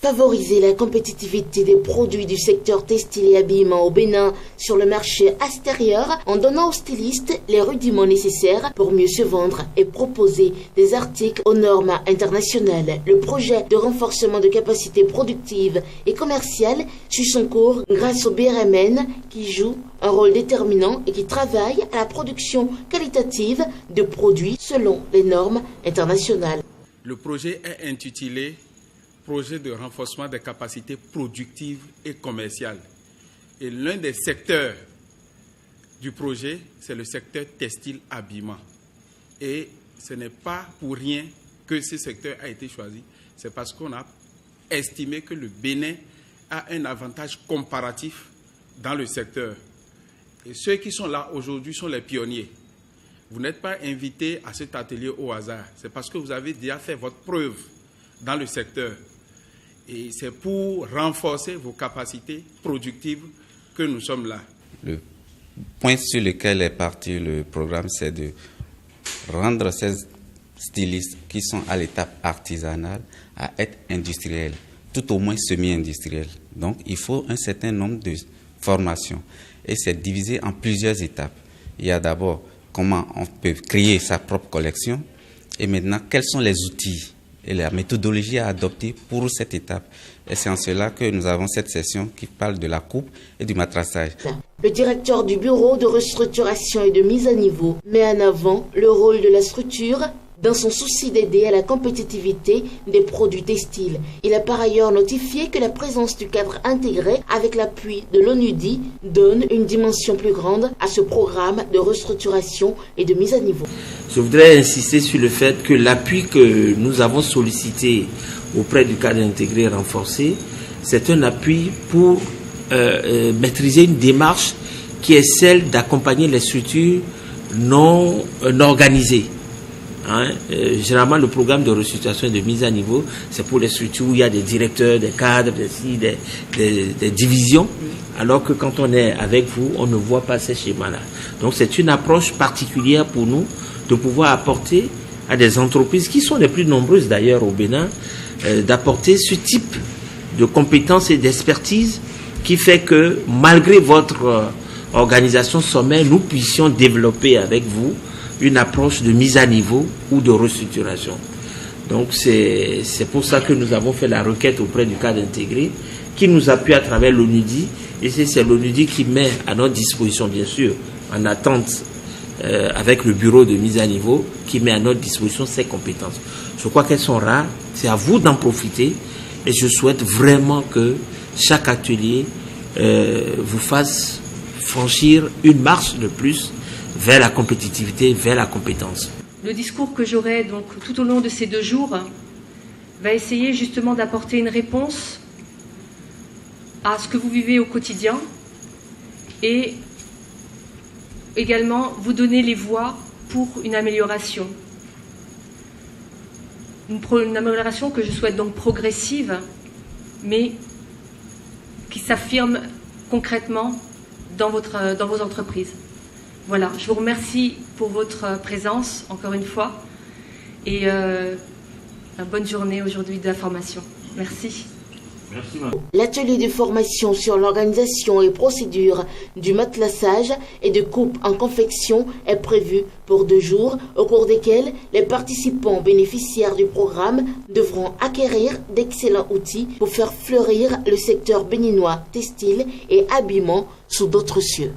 Favoriser la compétitivité des produits du secteur textile et habillement au Bénin sur le marché extérieur en donnant aux stylistes les rudiments nécessaires pour mieux se vendre et proposer des articles aux normes internationales. Le projet de renforcement de capacités productives et commerciales suit son cours grâce au BRMN qui joue un rôle déterminant et qui travaille à la production qualitative de produits selon les normes internationales. Le projet est intitulé Projet de renforcement des capacités productives et commerciales. Et l'un des secteurs du projet, c'est le secteur textile-habillement. Et ce n'est pas pour rien que ce secteur a été choisi. C'est parce qu'on a estimé que le Bénin a un avantage comparatif dans le secteur. Et ceux qui sont là aujourd'hui sont les pionniers. Vous n'êtes pas invités à cet atelier au hasard. C'est parce que vous avez déjà fait votre preuve dans le secteur. Et c'est pour renforcer vos capacités productives que nous sommes là. Le point sur lequel est parti le programme, c'est de rendre ces stylistes qui sont à l'étape artisanale à être industriels, tout au moins semi-industriels. Donc, il faut un certain nombre de formations. Et c'est divisé en plusieurs étapes. Il y a d'abord comment on peut créer sa propre collection. Et maintenant, quels sont les outils et la méthodologie à adopter pour cette étape. Et c'est en cela que nous avons cette session qui parle de la coupe et du matrassage. Le directeur du bureau de restructuration et de mise à niveau met en avant le rôle de la structure dans son souci d'aider à la compétitivité des produits textiles. Il a par ailleurs notifié que la présence du cadre intégré avec l'appui de l'ONUDI donne une dimension plus grande à ce programme de restructuration et de mise à niveau. Je voudrais insister sur le fait que l'appui que nous avons sollicité auprès du cadre intégré renforcé, c'est un appui pour maîtriser une démarche qui est celle d'accompagner les structures non organisées. Généralement, le programme de restructuration et de mise à niveau, c'est pour les structures où il y a des directeurs, des cadres, des divisions, alors que quand on est avec vous, on ne voit pas ces schémas-là. Donc, c'est une approche particulière pour nous de pouvoir apporter à des entreprises qui sont les plus nombreuses d'ailleurs au Bénin, d'apporter ce type de compétences et d'expertise qui fait que malgré votre organisation sommaire, nous puissions développer avec vous une approche de mise à niveau ou de restructuration. Donc c'est pour ça que nous avons fait la requête auprès du cadre intégré qui nous appuie à travers l'ONUDI et c'est l'ONUDI qui met à notre disposition, bien sûr, en attente avec le bureau de mise à niveau, qui met à notre disposition ces compétences. Je crois qu'elles sont rares, c'est à vous d'en profiter et je souhaite vraiment que chaque atelier vous fasse franchir une marche de plus vers la compétitivité, vers la compétence. Le discours que j'aurai donc tout au long de ces 2 jours va essayer justement d'apporter une réponse à ce que vous vivez au quotidien et également vous donner les voies pour une amélioration. Une amélioration que je souhaite donc progressive, mais qui s'affirme concrètement dans vos entreprises. Voilà, je vous remercie pour votre présence, encore une fois, et une bonne journée aujourd'hui d'information. Merci. Merci, madame. L'atelier de formation sur l'organisation et procédure du matelassage et de coupe en confection est prévu pour 2 jours, au cours desquels les participants bénéficiaires du programme devront acquérir d'excellents outils pour faire fleurir le secteur béninois textile et habillement sous d'autres cieux.